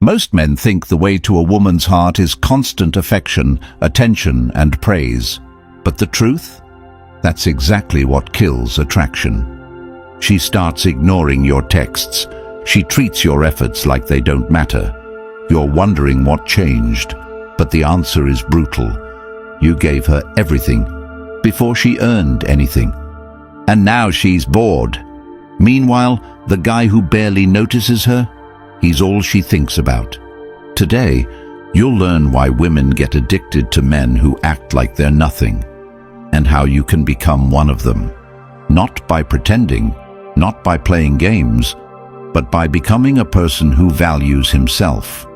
Most men think the way to a woman's heart is constant affection, attention, and praise. But the truth? That's exactly what kills attraction. She starts ignoring your texts. She treats your efforts like they don't matter. You're wondering what changed, but the answer is brutal. You gave her everything before she earned anything. And now she's bored. Meanwhile, the guy who barely notices her, he's all she thinks about. Today, you'll learn why women get addicted to men who act like they're nothing, and how you can become one of them. Not by pretending, not by playing games, but by becoming a person who values himself.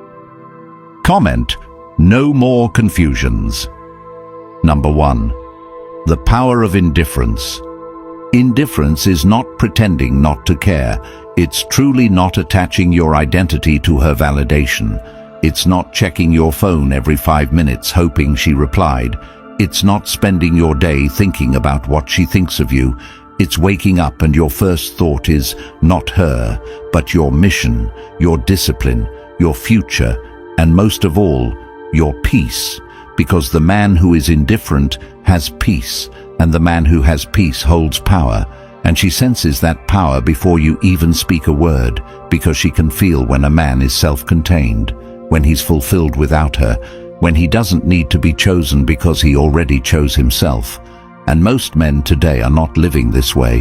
Comment: no more confusions. Number 1. The power of indifference. Indifference is not pretending not to care. It's truly not attaching your identity to her validation. It's not checking your phone every 5 minutes hoping she replied. It's not spending your day thinking about what she thinks of you. It's waking up and your first thought is not her, but your mission, your discipline, your future, and most of all, your peace. Because the man who is indifferent has peace, and the man who has peace holds power, and she senses that power before you even speak a word, because she can feel when a man is self-contained, when he's fulfilled without her, when he doesn't need to be chosen because he already chose himself. And most men today are not living this way.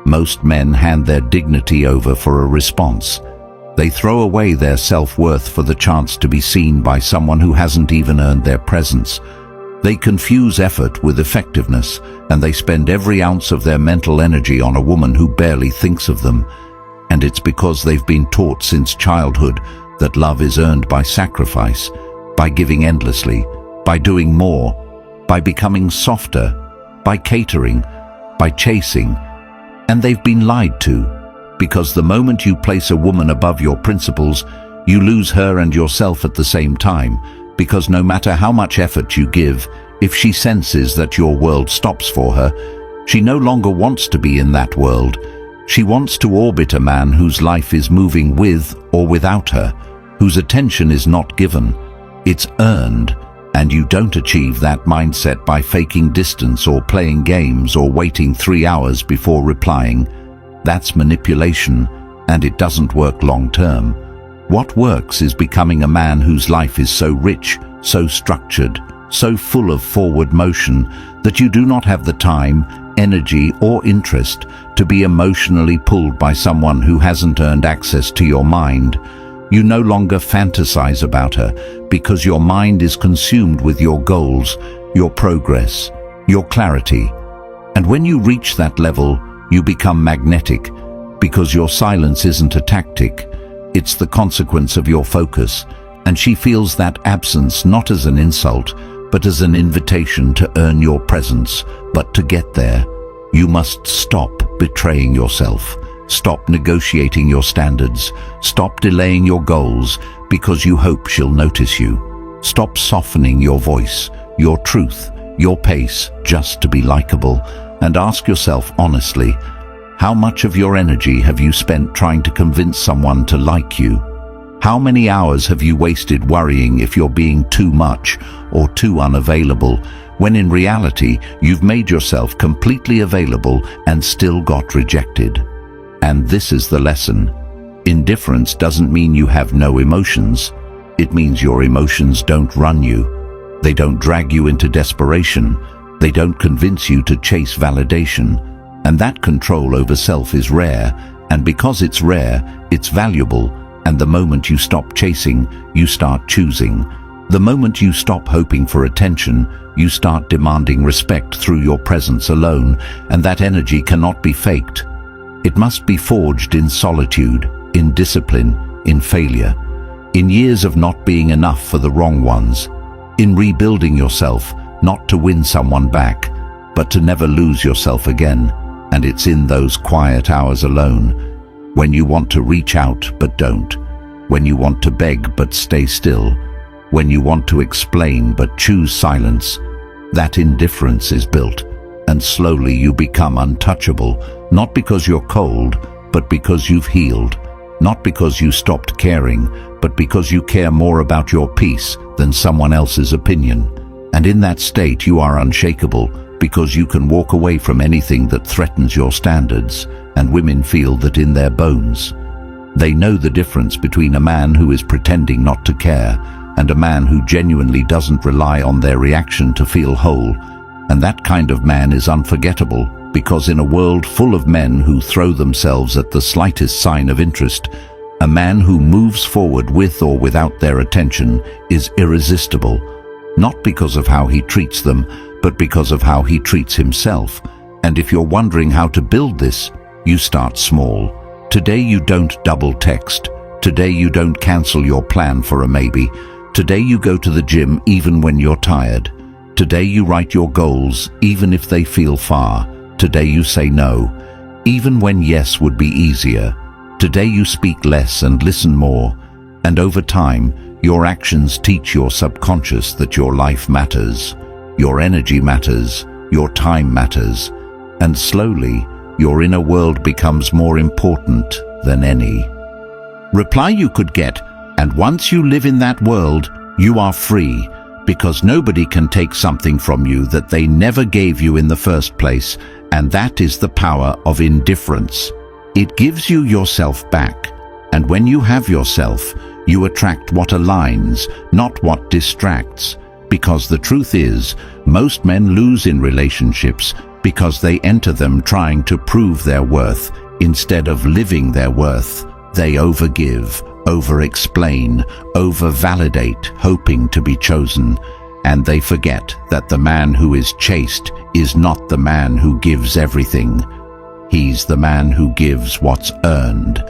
Most men hand their dignity over for a response. They throw away their self-worth for the chance to be seen by someone who hasn't even earned their presence. They confuse effort with effectiveness, and they spend every ounce of their mental energy on a woman who barely thinks of them. And it's because they've been taught since childhood that love is earned by sacrifice, by giving endlessly, by doing more, by becoming softer, by catering, by chasing. And they've been lied to, because the moment you place a woman above your principles, you lose her and yourself at the same time, because no matter how much effort you give, if she senses that your world stops for her, she no longer wants to be in that world. She wants to orbit a man whose life is moving with or without her, whose attention is not given. It's earned, and you don't achieve that mindset by faking distance or playing games or waiting 3 hours before replying. That's manipulation, and it doesn't work long-term. What works is becoming a man whose life is so rich, so structured, so full of forward motion that you do not have the time, energy, or interest to be emotionally pulled by someone who hasn't earned access to your mind. You no longer fantasize about her because your mind is consumed with your goals, your progress, your clarity. And when you reach that level, you become magnetic, because your silence isn't a tactic, it's the consequence of your focus, and she feels that absence not as an insult, but as an invitation to earn your presence. But to get there, you must stop betraying yourself, stop negotiating your standards, stop delaying your goals because you hope she'll notice you. Stop softening your voice, your truth, your pace just to be likable, and ask yourself honestly, how much of your energy have you spent trying to convince someone to like you? How many hours have you wasted worrying if you're being too much or too unavailable, when in reality you've made yourself completely available and still got rejected? And this is the lesson. Indifference doesn't mean you have no emotions. It means your emotions don't run you. They don't drag you into desperation. They don't convince you to chase validation. And that control over self is rare, and because it's rare, it's valuable. And the moment you stop chasing, you start choosing. The moment you stop hoping for attention, you start demanding respect through your presence alone, and that energy cannot be faked. It must be forged in solitude, in discipline, in failure, in years of not being enough for the wrong ones, in rebuilding yourself, not to win someone back, but to never lose yourself again. And it's in those quiet hours alone, when you want to reach out but don't, when you want to beg but stay still, when you want to explain but choose silence, that indifference is built, and slowly you become untouchable, not because you're cold, but because you've healed. not because you stopped caring, but because you care more about your peace than someone else's opinion. And in that state you are unshakable, because you can walk away from anything that threatens your standards, and women feel that in their bones. They know the difference between a man who is pretending not to care and a man who genuinely doesn't rely on their reaction to feel whole. And that kind of man is unforgettable, because in a world full of men who throw themselves at the slightest sign of interest, a man who moves forward with or without their attention is irresistible, not because of how he treats them, but because of how he treats himself. And if you're wondering how to build this, you start small. Today you don't double text. Today you don't cancel your plan for a maybe. Today you go to the gym even when you're tired. Today you write your goals even if they feel far. Today you say no, even when yes would be easier. Today you speak less and listen more. And over time, your actions teach your subconscious that your life matters, your energy matters, your time matters, and slowly, your inner world becomes more important than any reply you could get. And once you live in that world, you are free, because nobody can take something from you that they never gave you in the first place, and that is the power of indifference. It gives you yourself back, and when you have yourself, you attract what aligns, not what distracts, because the truth is, most men lose in relationships because they enter them trying to prove their worth instead of living their worth. They overgive, over-explain, over-validate, hoping to be chosen, and they forget that the man who is chaste is not the man who gives everything. He's the man who gives what's earned,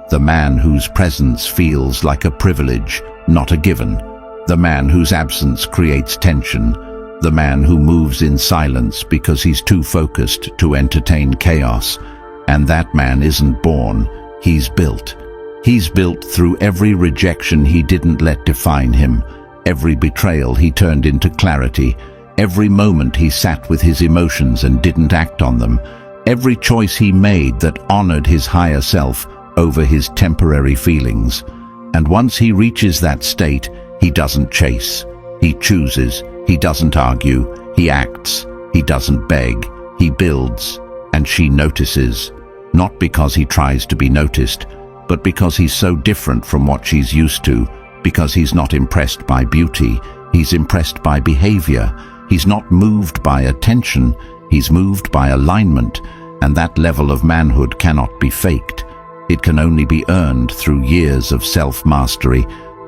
the man whose presence feels like a privilege, not a given, the man whose absence creates tension, the man who moves in silence because he's too focused to entertain chaos. And that man isn't born, he's built. He's built through every rejection he didn't let define him, every betrayal he turned into clarity, every moment he sat with his emotions and didn't act on them, every choice he made that honored his higher self over his temporary feelings. And once he reaches that state, he doesn't chase, he chooses, he doesn't argue, he acts, he doesn't beg, he builds, and she notices, not because he tries to be noticed, but because he's so different from what she's used to, because he's not impressed by beauty, he's impressed by behavior, he's not moved by attention, he's moved by alignment, and that level of manhood cannot be faked. It can only be earned through years of self-mastery.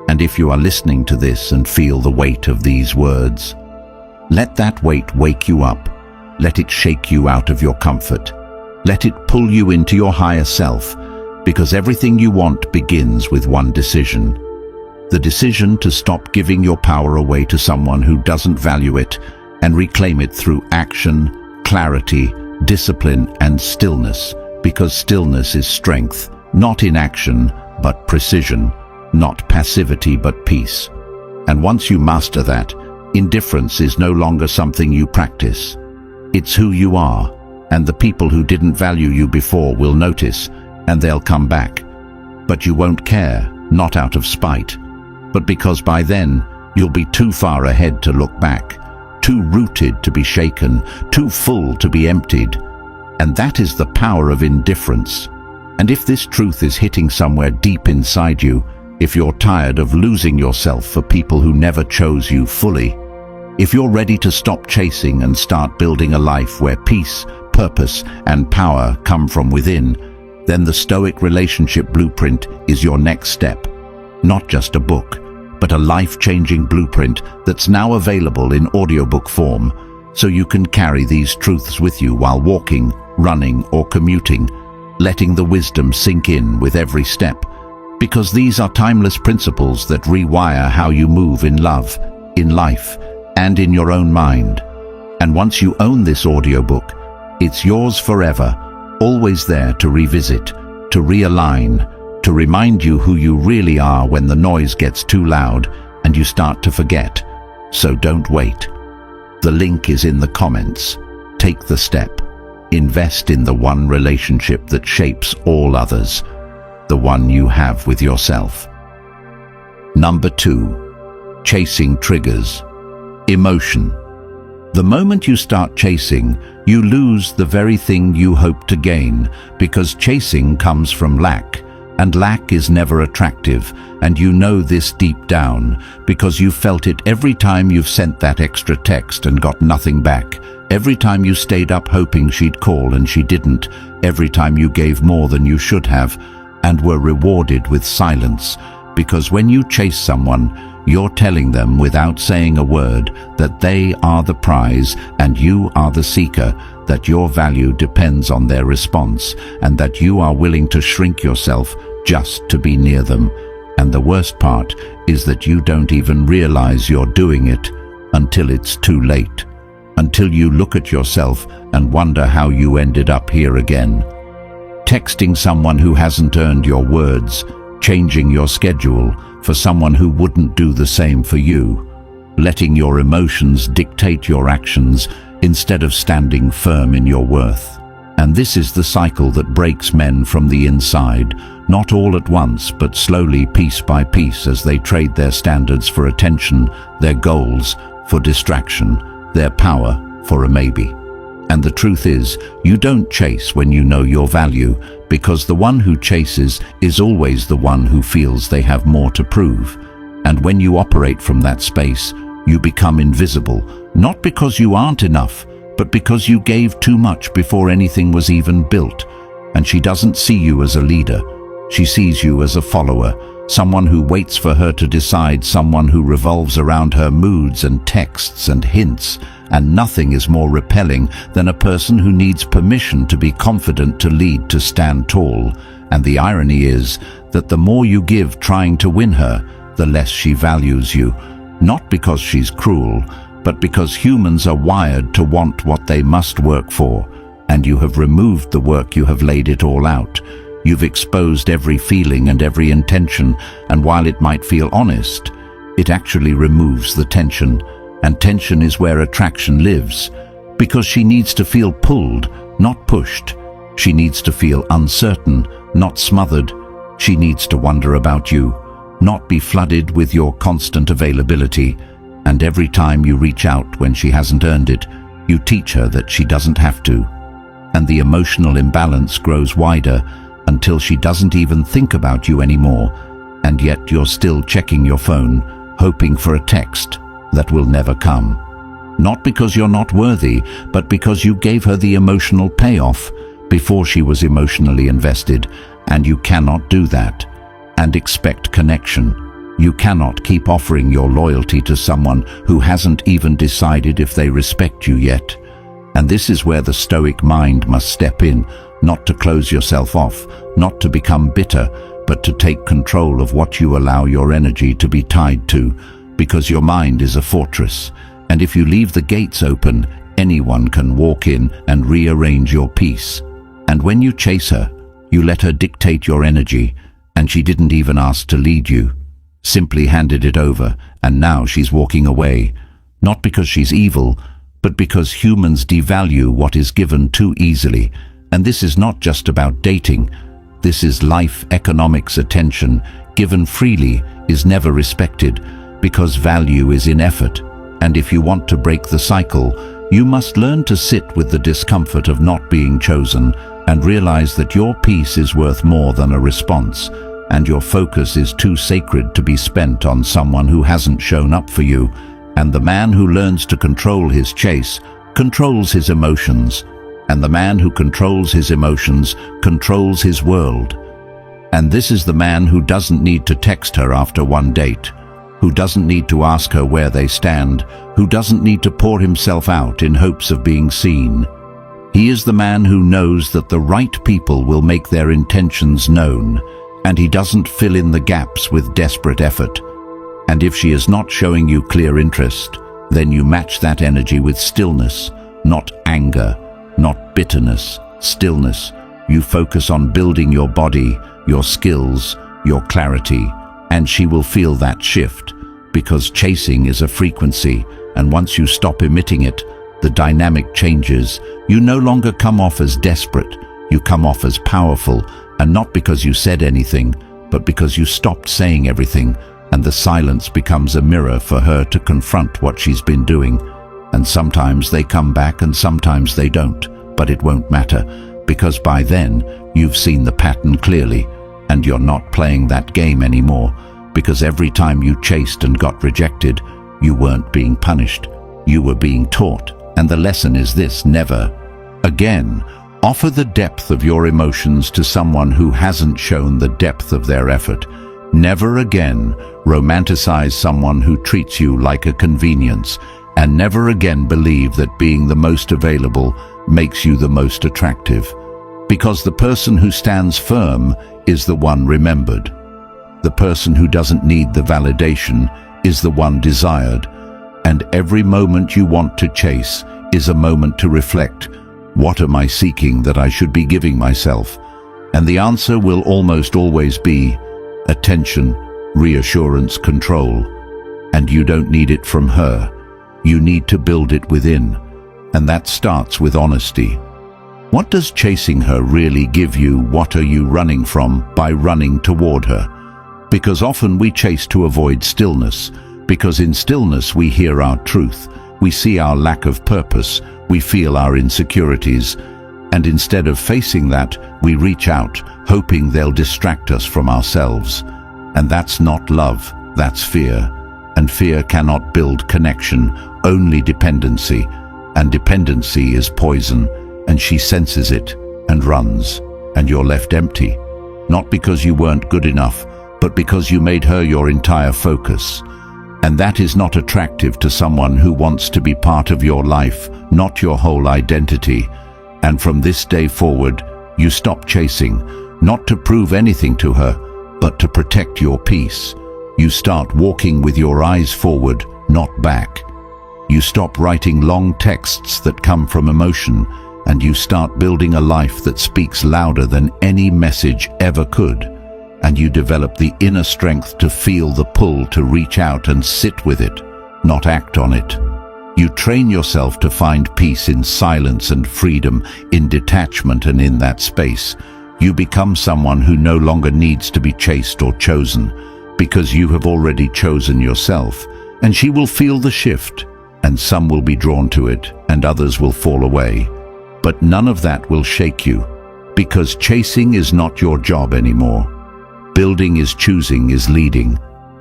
And if you are listening to this and feel the weight of these words, let that weight wake you up. Let it shake you out of your comfort. Let it pull you into your higher self, because everything you want begins with one decision. The decision to stop giving your power away to someone who doesn't value it and reclaim it through action, clarity, discipline, and stillness, because stillness is strength, not inaction, but precision, not passivity, but peace. And once you master that, indifference is no longer something you practice. It's who you are, and the people who didn't value you before will notice, and they'll come back. But you won't care, not out of spite, but because by then, you'll be too far ahead to look back, too rooted to be shaken, too full to be emptied. And that is the power of indifference. And if this truth is hitting somewhere deep inside you, if you're tired of losing yourself for people who never chose you fully, if you're ready to stop chasing and start building a life where peace, purpose, and power come from within, then the Stoic Relationship Blueprint is your next step. Not just a book, but a life-changing blueprint that's now available in audiobook form, so you can carry these truths with you while walking, running, or commuting, letting the wisdom sink in with every step. Because these are timeless principles that rewire how you move in love, in life, and in your own mind. And once you own this audiobook, it's yours forever, always there to revisit, to realign, to remind you who you really are when the noise gets too loud and you start to forget. So don't wait. The link is in the comments. Take the step. Invest in the one relationship that shapes all others. the one you have with yourself. Number 2. Chasing triggers. Emotion. The moment you start chasing, you lose the very thing you hope to gain, because chasing comes from lack, and lack is never attractive, and you know this deep down, because you felt it every time you've sent that extra text and got nothing back, every time you stayed up hoping she'd call and she didn't, every time you gave more than you should have, and were rewarded with silence, because when you chase someone, you're telling them without saying a word that they are the prize and you are the seeker, that your value depends on their response, and that you are willing to shrink yourself just to be near them. And the worst part is that you don't even realize you're doing it until it's too late, until you look at yourself and wonder how you ended up here again. Texting someone who hasn't earned your words, changing your schedule for someone who wouldn't do the same for you, letting your emotions dictate your actions instead of standing firm in your worth. And this is the cycle that breaks men from the inside, not all at once, but slowly, piece by piece, as they trade their standards for attention, their goals for distraction, their power for a maybe. And the truth is, you don't chase when you know your value, because the one who chases is always the one who feels they have more to prove. And when you operate from that space, you become invisible, not because you aren't enough, but because you gave too much before anything was even built. And she doesn't see you as a leader. She sees you as a follower, someone who waits for her to decide, someone who revolves around her moods and texts and hints. And nothing is more repelling than a person who needs permission to be confident, to lead, to stand tall. And the irony is that the more you give trying to win her, the less she values you. Not because she's cruel, but because humans are wired to want what they must work for. And you have removed the work, you have laid it all out. You've exposed every feeling and every intention, and while it might feel honest, it actually removes the tension. And tension is where attraction lives, because she needs to feel pulled, not pushed. She needs to feel uncertain, not smothered. She needs to wonder about you, not be flooded with your constant availability. And every time you reach out when she hasn't earned it, you teach her that she doesn't have to. And the emotional imbalance grows wider until she doesn't even think about you anymore, and yet you're still checking your phone, hoping for a text that will never come. Not because you're not worthy, but because you gave her the emotional payoff before she was emotionally invested, and you cannot do that and expect connection. You cannot keep offering your loyalty to someone who hasn't even decided if they respect you yet. And this is where the Stoic mind must step in, not to close yourself off, not to become bitter, but to take control of what you allow your energy to be tied to, because your mind is a fortress, and if you leave the gates open, anyone can walk in and rearrange your peace. And when you chase her, you let her dictate your energy, and she didn't even ask to lead you, simply handed it over, and now she's walking away, not because she's evil, but because humans devalue what is given too easily. And this is not just about dating. This is life, economics. Attention given freely is never respected, because value is in effort. And if you want to break the cycle, you must learn to sit with the discomfort of not being chosen and realize that your peace is worth more than a response, and your focus is too sacred to be spent on someone who hasn't shown up for you. And the man who learns to control his chase controls his emotions, and the man who controls his emotions controls his world. And this is the man who doesn't need to text her after one date, who doesn't need to ask her where they stand, who doesn't need to pour himself out in hopes of being seen. He is the man who knows that the right people will make their intentions known, and he doesn't fill in the gaps with desperate effort. And if she is not showing you clear interest, then you match that energy with stillness, not anger, not bitterness, stillness. You focus on building your body, your skills, your clarity, and she will feel that shift, because chasing is a frequency, and once you stop emitting it, the dynamic changes. You no longer come off as desperate, you come off as powerful, And not because you said anything, but because you stopped saying everything, and the silence becomes a mirror for her to confront what she's been doing. And sometimes they come back and sometimes they don't, but it won't matter, because by then you've seen the pattern clearly, and you're not playing that game anymore, because every time you chased and got rejected, you weren't being punished, you were being taught. And the lesson is this: never again offer the depth of your emotions to someone who hasn't shown the depth of their effort. Never again romanticize someone who treats you like a convenience, and never again believe that being the most available makes you the most attractive. Because the person who stands firm is the one remembered. The person who doesn't need the validation is the one desired. And every moment you want to chase is a moment to reflect: what am I seeking that I should be giving myself? And the answer will almost always be attention, reassurance, control. And you don't need it from her. You need to build it within. And that starts with honesty. What does chasing her really give you? What are you running from by running toward her? Because often we chase to avoid stillness, because in stillness we hear our truth, we see our lack of purpose, we feel our insecurities, and instead of facing that, we reach out, hoping they'll distract us from ourselves. And that's not love, that's fear. And fear cannot build connection, only dependency. And dependency is poison, and she senses it and runs, and you're left empty. Not because you weren't good enough, but because you made her your entire focus. And that is not attractive to someone who wants to be part of your life, not your whole identity. And from this day forward, you stop chasing, not to prove anything to her, but to protect your peace. You start walking with your eyes forward, not back. You stop writing long texts that come from emotion, and you start building a life that speaks louder than any message ever could. And you develop the inner strength to feel the pull to reach out and sit with it, not act on it. You train yourself to find peace in silence and freedom, in detachment, and in that space. You become someone who no longer needs to be chased or chosen, because you have already chosen yourself. And she will feel the shift, and some will be drawn to it, and others will fall away. But none of that will shake you, because chasing is not your job anymore. Building is choosing, is leading,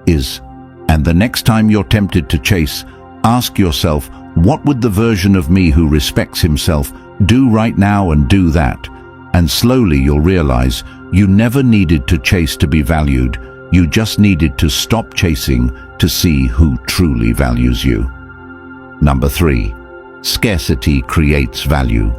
is. And the next time you're tempted to chase, ask yourself, what would the version of me who respects himself do right now, and do that? And slowly you'll realize you never needed to chase to be valued. You just needed to stop chasing to see who truly values you. Number 3, scarcity creates value.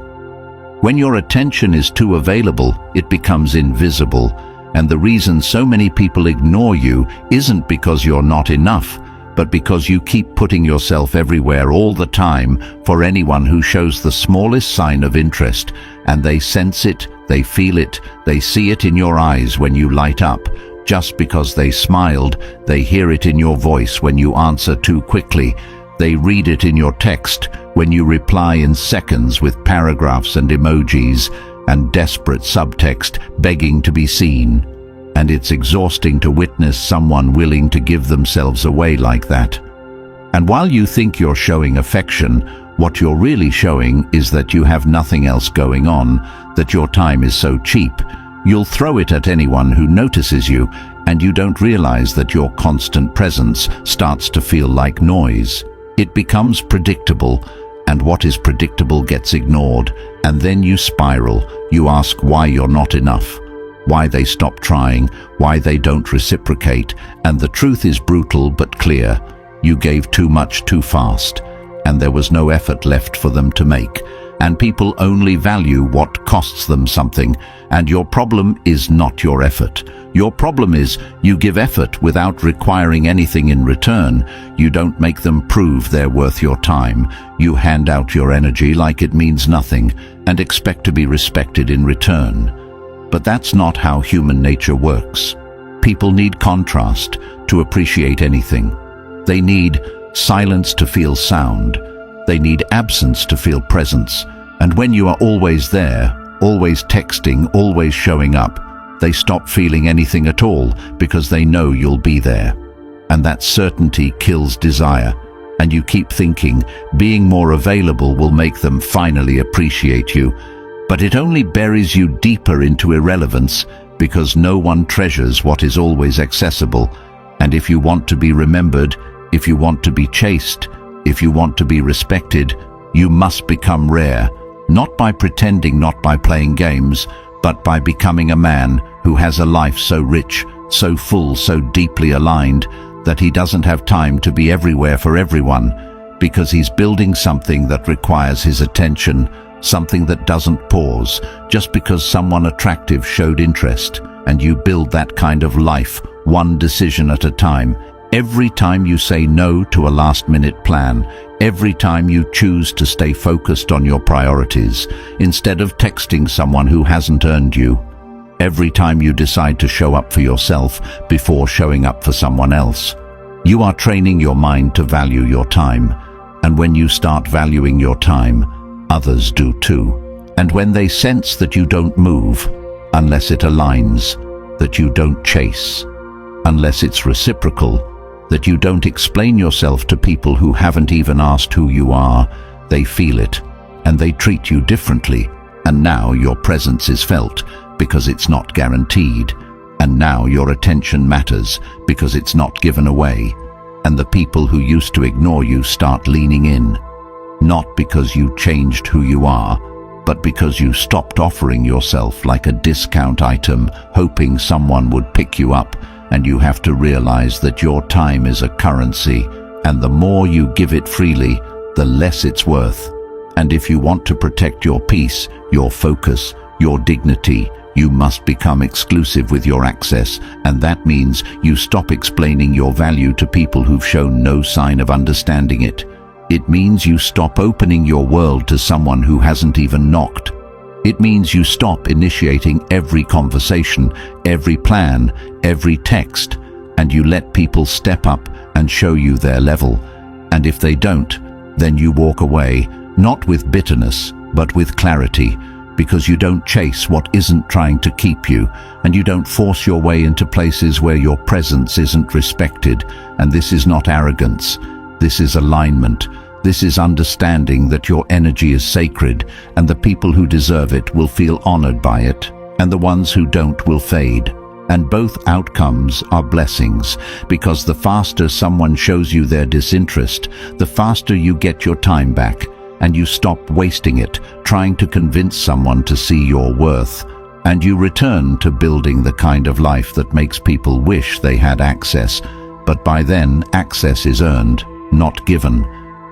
When your attention is too available, it becomes invisible. And the reason so many people ignore you isn't because you're not enough, but because you keep putting yourself everywhere all the time for anyone who shows the smallest sign of interest. And they sense it, they feel it, they see it in your eyes when you light up. Just because they smiled, they hear it in your voice when you answer too quickly. They read it in your text when you reply in seconds with paragraphs and emojis and desperate subtext begging to be seen. And it's exhausting to witness someone willing to give themselves away like that. And while you think you're showing affection, what you're really showing is that you have nothing else going on, that your time is so cheap. You'll throw it at anyone who notices you, and you don't realize that your constant presence starts to feel like noise. It becomes predictable, and what is predictable gets ignored, and then you spiral. You ask why you're not enough, why they stop trying, why they don't reciprocate, and the truth is brutal but clear. You gave too much too fast, and there was no effort left for them to make. And people only value what costs them something, and your problem is not your effort. Your problem is you give effort without requiring anything in return. You don't make them prove they're worth your time. You hand out your energy like it means nothing and expect to be respected in return. But that's not how human nature works. People need contrast to appreciate anything. They need silence to feel sound. They need absence to feel presence. And when you are always there, always texting, always showing up, They stop feeling anything at all because they know you'll be there. And that certainty kills desire. And you keep thinking being more available will make them finally appreciate you. But it only buries you deeper into irrelevance because no one treasures what is always accessible. And if you want to be remembered, if you want to be chased, if you want to be respected, you must become rare, not by pretending, not by playing games, but by becoming a man who has a life so rich, so full, so deeply aligned, that he doesn't have time to be everywhere for everyone, because he's building something that requires his attention, something that doesn't pause, just because someone attractive showed interest. And you build that kind of life, one decision at a time. Every time you say no to a last-minute plan, every time you choose to stay focused on your priorities, instead of texting someone who hasn't earned you. Every time you decide to show up for yourself before showing up for someone else. You are training your mind to value your time. And when you start valuing your time, others do too. And when they sense that you don't move, unless it aligns, that you don't chase, unless it's reciprocal, that you don't explain yourself to people who haven't even asked who you are, they feel it, and they treat you differently. And now your presence is felt, because it's not guaranteed. And now your attention matters, because it's not given away. And the people who used to ignore you start leaning in. Not because you changed who you are, but because you stopped offering yourself like a discount item, hoping someone would pick you up. And you have to realize that your time is a currency, and the more you give it freely, the less it's worth. And if you want to protect your peace, your focus, your dignity, you must become exclusive with your access, and that means you stop explaining your value to people who've shown no sign of understanding it. It means you stop opening your world to someone who hasn't even knocked. It means you stop initiating every conversation, every plan, every text, and you let people step up and show you their level. And if they don't, then you walk away, not with bitterness, but with clarity, because you don't chase what isn't trying to keep you, and you don't force your way into places where your presence isn't respected. And this is not arrogance. This is alignment. This is understanding that your energy is sacred, and the people who deserve it will feel honored by it, and the ones who don't will fade. And both outcomes are blessings, because the faster someone shows you their disinterest, the faster you get your time back, and you stop wasting it trying to convince someone to see your worth, and you return to building the kind of life that makes people wish they had access. But by then, access is earned, not given.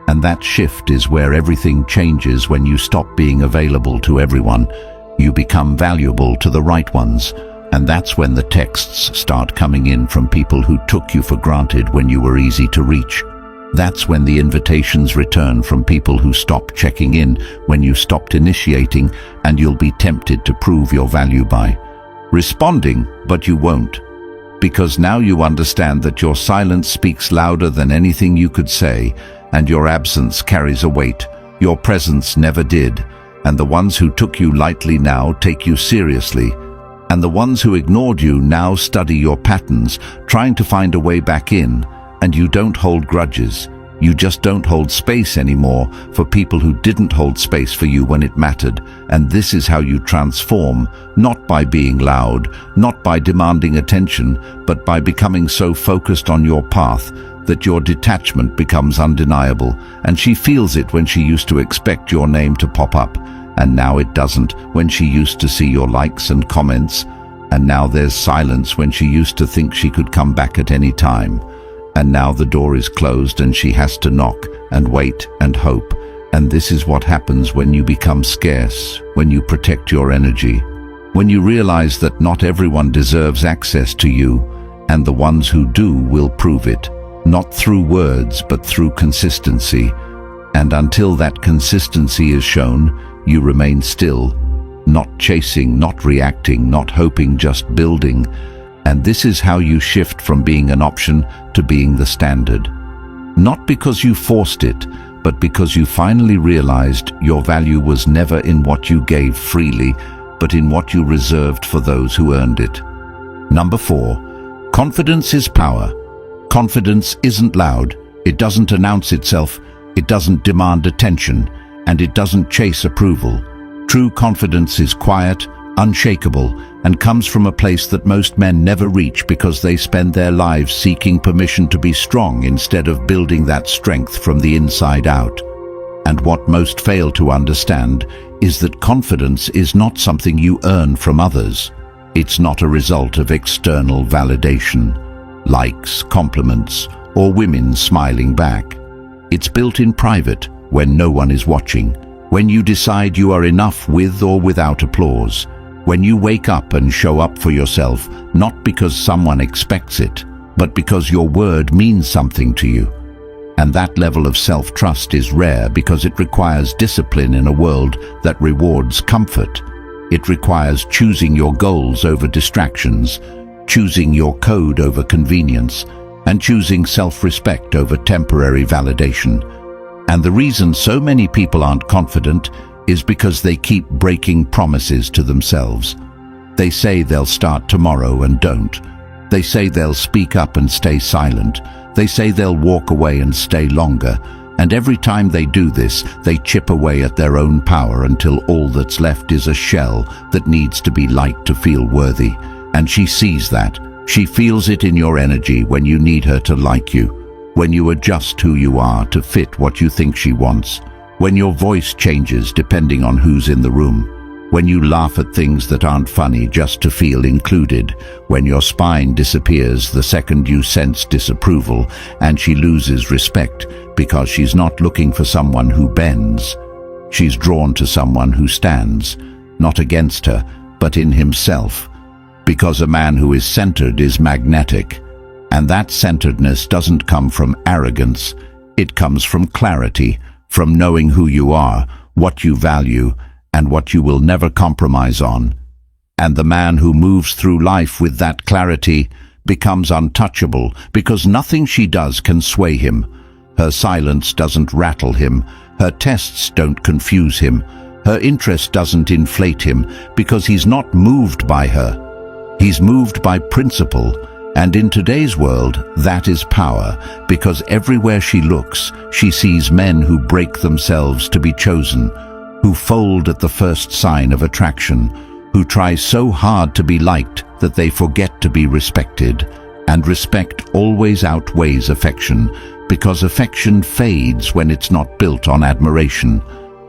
And that shift is where everything changes. When you stop being available to everyone, you become valuable to the right ones. And that's when the texts start coming in from people who took you for granted when you were easy to reach. That's when the invitations return from people who stopped checking in when you stopped initiating, and you'll be tempted to prove your value by responding, but you won't. Because now you understand that your silence speaks louder than anything you could say, and your absence carries a weight your presence never did. And the ones who took you lightly now take you seriously. And the ones who ignored you now study your patterns, trying to find a way back in. And you don't hold grudges. You just don't hold space anymore for people who didn't hold space for you when it mattered. And this is how you transform, not by being loud, not by demanding attention, but by becoming so focused on your path that your detachment becomes undeniable. And she feels it when she used to expect your name to pop up, and now it doesn't when she used to see your likes and comments. And now there's silence when she used to think she could come back at any time. And now the door is closed and she has to knock and wait and hope. And this is what happens when you become scarce, when you protect your energy, when you realize that not everyone deserves access to you, and the ones who do will prove it. Not through words, but through consistency. And until that consistency is shown, you remain still, not chasing, not reacting, not hoping, just building. And this is how you shift from being an option to being the standard. Not because you forced it, but because you finally realized your value was never in what you gave freely, but in what you reserved for those who earned it. Number 4, confidence is power. Confidence isn't loud, it doesn't announce itself, it doesn't demand attention, and it doesn't chase approval. True confidence is quiet, unshakable, and comes from a place that most men never reach because they spend their lives seeking permission to be strong instead of building that strength from the inside out. And what most fail to understand is that confidence is not something you earn from others. It's not a result of external validation, likes, compliments, or women smiling back. It's built in private when no one is watching, when you decide you are enough with or without applause, when you wake up and show up for yourself, not because someone expects it, but because your word means something to you. And that level of self-trust is rare because it requires discipline in a world that rewards comfort. It requires choosing your goals over distractions, choosing your code over convenience, and choosing self-respect over temporary validation. And the reason so many people aren't confident is because they keep breaking promises to themselves. They say they'll start tomorrow and don't. They say they'll speak up and stay silent. They say they'll walk away and stay longer. And every time they do this, they chip away at their own power until all that's left is a shell that needs to be light to feel worthy. And she sees that. She feels it in your energy when you need her to like you, when you adjust who you are to fit what you think she wants, when your voice changes depending on who's in the room, when you laugh at things that aren't funny just to feel included, when your spine disappears the second you sense disapproval, and she loses respect because she's not looking for someone who bends. She's drawn to someone who stands, not against her, but in himself, because a man who is centered is magnetic, and that centeredness doesn't come from arrogance, it comes from clarity, from knowing who you are, what you value, and what you will never compromise on. And the man who moves through life with that clarity becomes untouchable because nothing she does can sway him. Her silence doesn't rattle him, her tests don't confuse him, her interest doesn't inflate him because he's not moved by her. He's moved by principle. And in today's world, that is power, because everywhere she looks, she sees men who break themselves to be chosen, who fold at the first sign of attraction, who try so hard to be liked that they forget to be respected. And respect always outweighs affection, because affection fades when it's not built on admiration.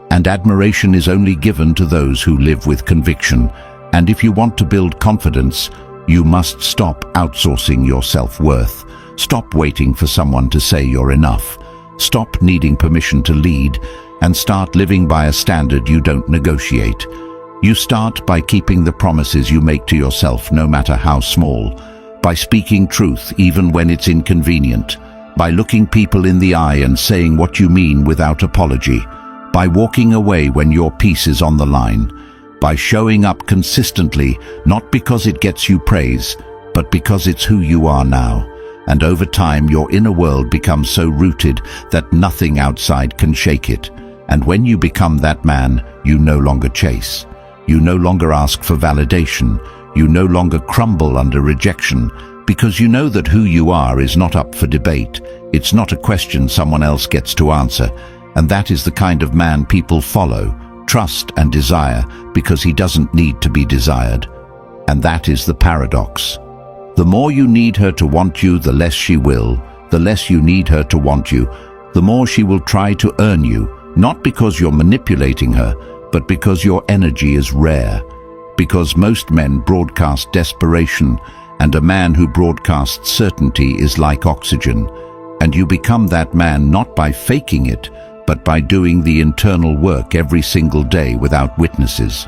And admiration is only given to those who live with conviction. And if you want to build confidence, you must stop outsourcing your self-worth. Stop waiting for someone to say you're enough. Stop needing permission to lead, and start living by a standard you don't negotiate. You start by keeping the promises you make to yourself, no matter how small, by speaking truth even when it's inconvenient, by looking people in the eye and saying what you mean without apology, by walking away when your peace is on the line, by showing up consistently, not because it gets you praise, but because it's who you are now. And over time, your inner world becomes so rooted that nothing outside can shake it. And when you become that man, you no longer chase. You no longer ask for validation. You no longer crumble under rejection, because you know that who you are is not up for debate. It's not a question someone else gets to answer. And that is the kind of man people follow, trust and desire, because he doesn't need to be desired. And that is the paradox. The more you need her to want you, the less she will. The less you need her to want you, the more she will try to earn you, not because you're manipulating her, but because your energy is rare. Because most men broadcast desperation, and a man who broadcasts certainty is like oxygen. And you become that man not by faking it, but by doing the internal work every single day without witnesses.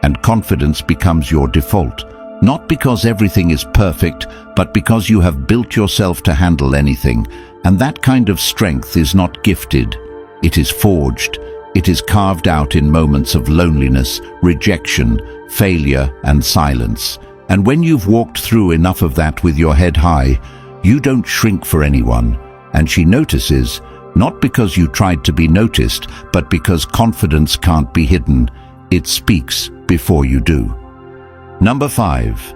And confidence becomes your default, not because everything is perfect, but because you have built yourself to handle anything. And that kind of strength is not gifted. It is forged. It is carved out in moments of loneliness, rejection, failure, and silence. And when you've walked through enough of that with your head high, you don't shrink for anyone. And she notices, not because you tried to be noticed, but because confidence can't be hidden. It speaks before you do. Number 5.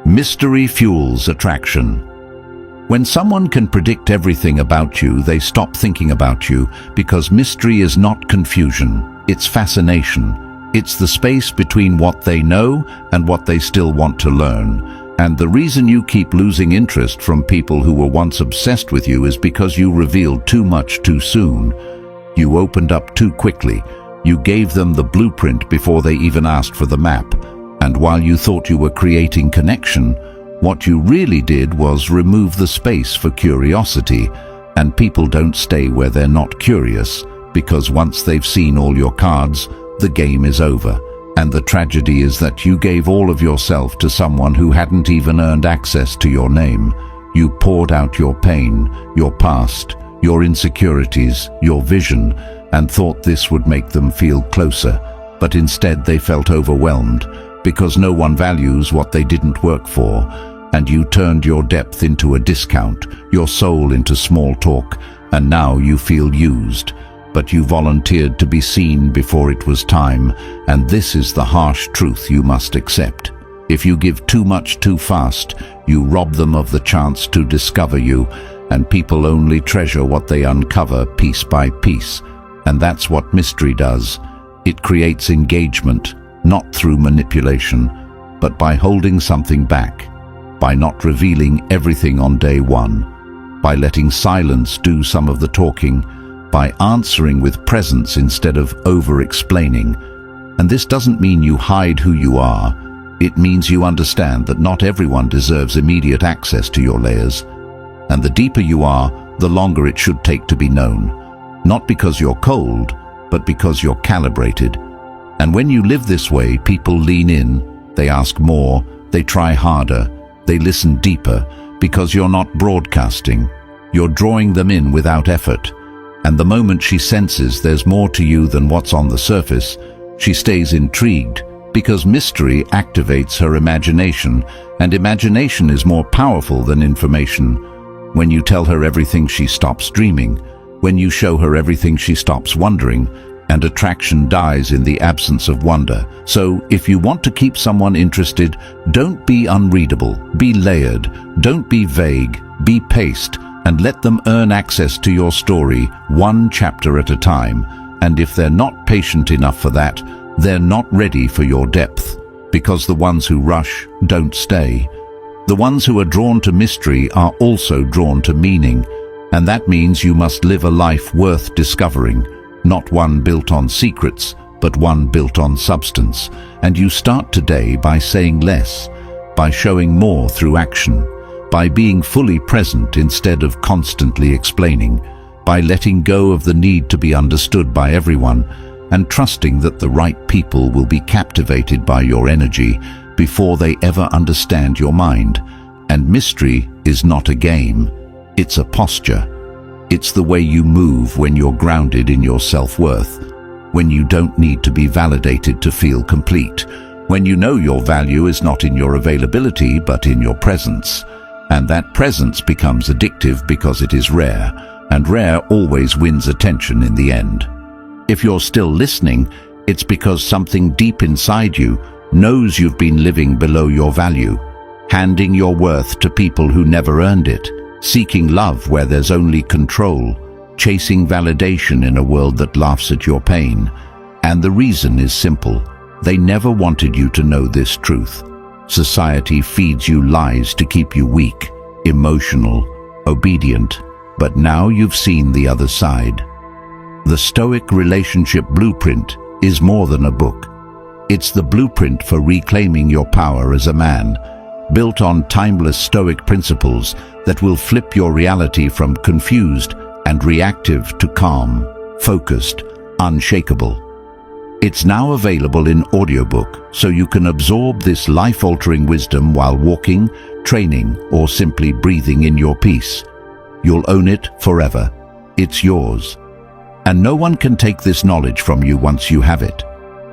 Mystery fuels attraction. When someone can predict everything about you, they stop thinking about you, because mystery is not confusion, it's fascination. It's the space between what they know and what they still want to learn. And the reason you keep losing interest from people who were once obsessed with you is because you revealed too much too soon. You opened up too quickly. You gave them the blueprint before they even asked for the map. And while you thought you were creating connection, what you really did was remove the space for curiosity. And people don't stay where they're not curious, because once they've seen all your cards, the game is over. And the tragedy is that you gave all of yourself to someone who hadn't even earned access to your name. You poured out your pain, your past, your insecurities, your vision, and thought this would make them feel closer. But instead they felt overwhelmed, because no one values what they didn't work for. And you turned your depth into a discount, your soul into small talk, and now you feel used. But you volunteered to be seen before it was time, and this is the harsh truth you must accept. If you give too much too fast, you rob them of the chance to discover you, and people only treasure what they uncover piece by piece. And that's what mystery does. It creates engagement, not through manipulation, but by holding something back, by not revealing everything on day one, by letting silence do some of the talking, by answering with presence instead of over-explaining. And this doesn't mean you hide who you are. It means you understand that not everyone deserves immediate access to your layers. And the deeper you are, the longer it should take to be known. Not because you're cold, but because you're calibrated. And when you live this way, people lean in, they ask more, they try harder, they listen deeper, because you're not broadcasting. You're drawing them in without effort. And the moment she senses there's more to you than what's on the surface, she stays intrigued, because mystery activates her imagination, and imagination is more powerful than information. When you tell her everything, she stops dreaming. When you show her everything, she stops wondering, and attraction dies in the absence of wonder. So, if you want to keep someone interested, don't be unreadable, be layered, don't be vague, be paced, and let them earn access to your story, one chapter at a time. And if they're not patient enough for that, they're not ready for your depth, because the ones who rush don't stay. The ones who are drawn to mystery are also drawn to meaning, and that means you must live a life worth discovering, not one built on secrets, but one built on substance. And you start today by saying less, by showing more through action, by being fully present instead of constantly explaining, by letting go of the need to be understood by everyone, and trusting that the right people will be captivated by your energy before they ever understand your mind. And mystery is not a game, it's a posture. It's the way you move when you're grounded in your self-worth, when you don't need to be validated to feel complete, when you know your value is not in your availability but in your presence. And that presence becomes addictive because it is rare, and rare always wins attention in the end. If you're still listening, it's because something deep inside you knows you've been living below your value, handing your worth to people who never earned it, seeking love where there's only control, chasing validation in a world that laughs at your pain. And the reason is simple. They never wanted you to know this truth. Society feeds you lies to keep you weak, emotional, obedient, but now you've seen the other side. The Stoic relationship blueprint is more than a book. It's the blueprint for reclaiming your power as a man, built on timeless Stoic principles that will flip your reality from confused and reactive to calm, focused, unshakable. It's now available in audiobook, so you can absorb this life-altering wisdom while walking, training, or simply breathing in your peace. You'll own it forever. It's yours. And no one can take this knowledge from you once you have it.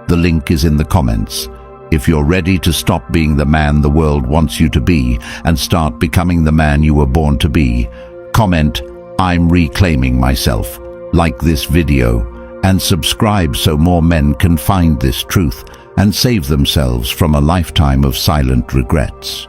The link is in the comments. If you're ready to stop being the man the world wants you to be and start becoming the man you were born to be, comment, "I'm reclaiming myself," like this video, and subscribe so more men can find this truth and save themselves from a lifetime of silent regrets.